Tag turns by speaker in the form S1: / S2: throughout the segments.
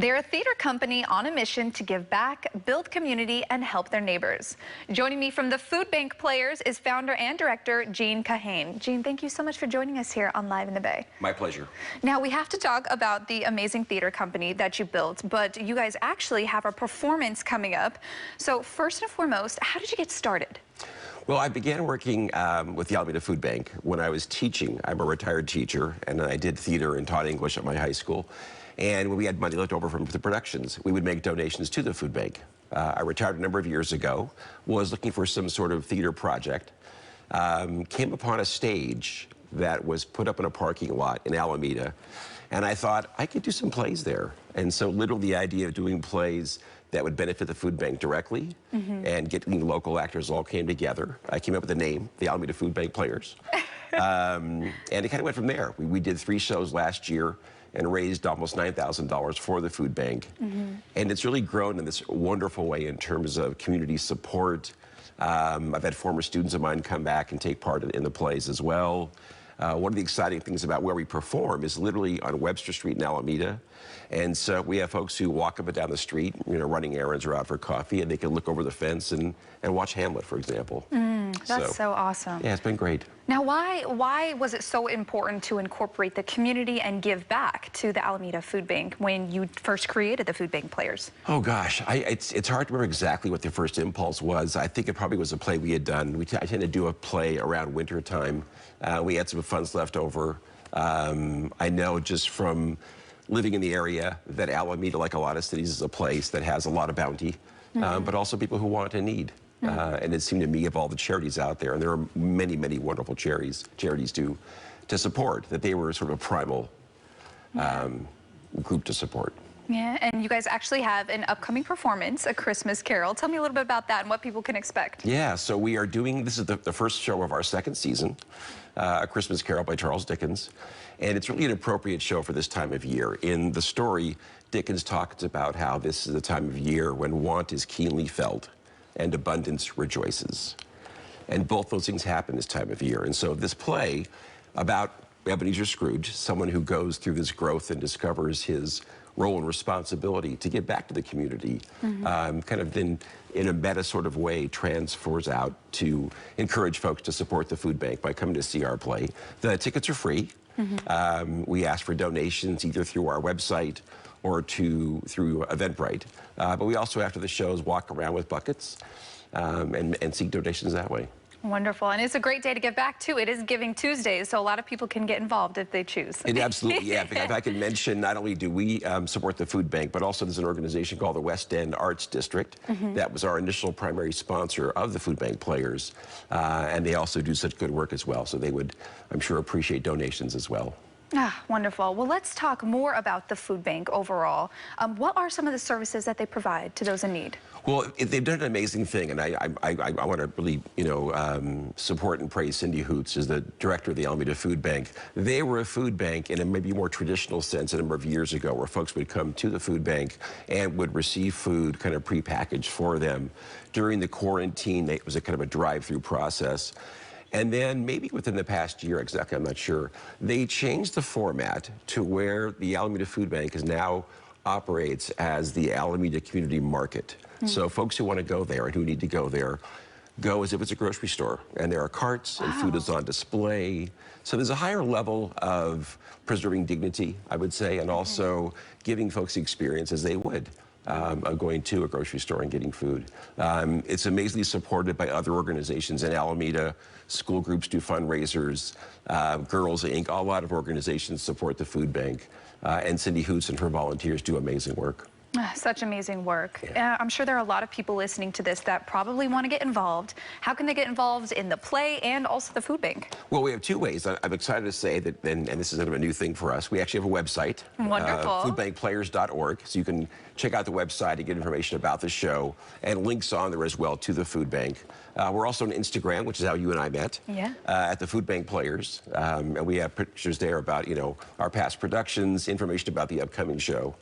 S1: They're a theater company on a mission to give back, build community, and help their neighbors. Joining me from the Food Bank Players is founder and director Gene Kahane. Gene, thank you so much for joining us here on Live in the Bay.
S2: My pleasure.
S1: Now, we have to talk about the amazing theater company that you built, but you guys actually have a performance coming up. So first and foremost, how did you get started?
S2: Well, I began working with the Alameda Food Bank when I was teaching. I'm a retired teacher, and I did theater and taught English at my high school. And when we had money left over from the productions, we would make donations to the food bank. I retired a number of years ago, was looking for some sort of theater project, came upon a stage that was put up in a parking lot in Alameda, and I thought I could do some plays there. And so literally the idea of doing plays that would benefit the food bank directly and getting local actors all came together. I came up with the name, the Alameda Food Bank Players. And it kind of went from there. We did 3 shows last year and raised almost $9,000 for the food bank. And it's really grown in this wonderful way in terms of community support. I've had former students of mine come back and take part in the plays as well. One of the exciting things about where we perform is literally on Webster Street in Alameda. And so we have folks who walk up and down the street, running errands or out for coffee, and they can look over the fence and watch Hamlet, for example.
S1: That's so awesome.
S2: Yeah, it's been great.
S1: Now, why was it so important to incorporate the community and give back to the Alameda Food Bank when you first created the Food Bank Players? Oh,
S2: gosh, it's hard to remember exactly what the first impulse was. I think it probably was a play we had done. I tend to do a play around winter time. We had some funds left over. I know just from living in the area that Alameda, like a lot of cities, is a place that has a lot of bounty, but also people who want and need. And it seemed to me of all the charities out there, and there are many, many wonderful charities to support, that they were sort of a primal group to support.
S1: Yeah, and you guys actually have an upcoming performance, A Christmas Carol. Tell me a little bit about that and what people can expect.
S2: Yeah, so we are doing, this is the first show of our second season, A Christmas Carol by Charles Dickens. And it's really an appropriate show for this time of year. In the story, Dickens talks about how this is the time of year when want is keenly felt and abundance rejoices. And both those things happen this time of year. And so this play about Ebenezer Scrooge, someone who goes through this growth and discovers his role and responsibility to give back to the community, kind of then in a meta sort of way transfers out to encourage folks to support the food bank by coming to see our play. The tickets are free. We ask for donations either through our website or through Eventbrite. But we also, after the shows, walk around with buckets and seek donations that way.
S1: Wonderful. And it's a great day to give back, too. It is Giving Tuesdays, so a lot of people can get involved if they choose.
S2: It absolutely, yeah. If I can mention, not only do we support the food bank, but also there's an organization called the West End Arts District. That was our initial primary sponsor of the Food Bank Players. And they also do such good work as well. So they would, I'm sure, appreciate donations as well.
S1: Ah, wonderful. Well, let's talk more about the food bank overall. What are some of the services that they provide to those in need?
S2: Well, they've done an amazing thing, and I want to really, support and praise Cindy Hoots, as the director of the Alameda Food Bank. They were a food bank in a maybe more traditional sense a number of years ago, where folks would come to the food bank and would receive food kind of prepackaged for them. During the quarantine, it was a kind of a drive-through process. And then maybe within the past year, exactly, I'm not sure, they changed the format to where the Alameda Food Bank is now operates as the Alameda Community Market. So folks who want to go there and who need to go there go as if it's a grocery store. And there are carts and food is on display. So there's a higher level of preserving dignity, I would say, and also giving folks the experience as they would. Of going to a grocery store and getting food. It's amazingly supported by other organizations in Alameda. School groups do fundraisers. Girls Inc., a lot of organizations support the food bank. And Cindy Hoots and her volunteers do amazing work.
S1: Such amazing work. Yeah. I'm sure there are a lot of people listening to this that probably want to get involved. How can they get involved in the play and also the food bank? Well,
S2: we have 2 ways. I'm excited to say that, and this is kind of a new thing for us, we actually have a website.
S1: Wonderful.
S2: Foodbankplayers.org. So you can check out the website and get information about the show, and links on there as well to the food bank. We're also on Instagram, which is how you and I met, at the Food Bank Players. And we have pictures there about, our past productions, information about the upcoming show.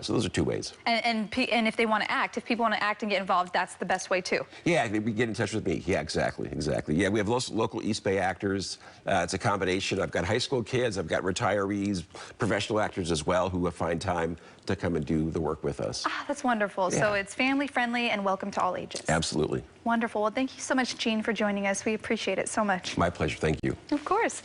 S2: So those are two ways.
S1: And if they want to act, if people want to act and get involved, that's the best way too.
S2: Yeah, they get in touch with me. Yeah, exactly. Yeah, we have local East Bay actors. It's a combination. I've got high school kids, I've got retirees, professional actors as well who find time to come and do the work with us.
S1: Ah, that's wonderful.
S2: Yeah.
S1: So it's family friendly and welcome to all ages.
S2: Absolutely.
S1: Wonderful. Well, thank you so much, Jean, for joining us. We appreciate it so much.
S2: My pleasure. Thank you.
S1: Of course.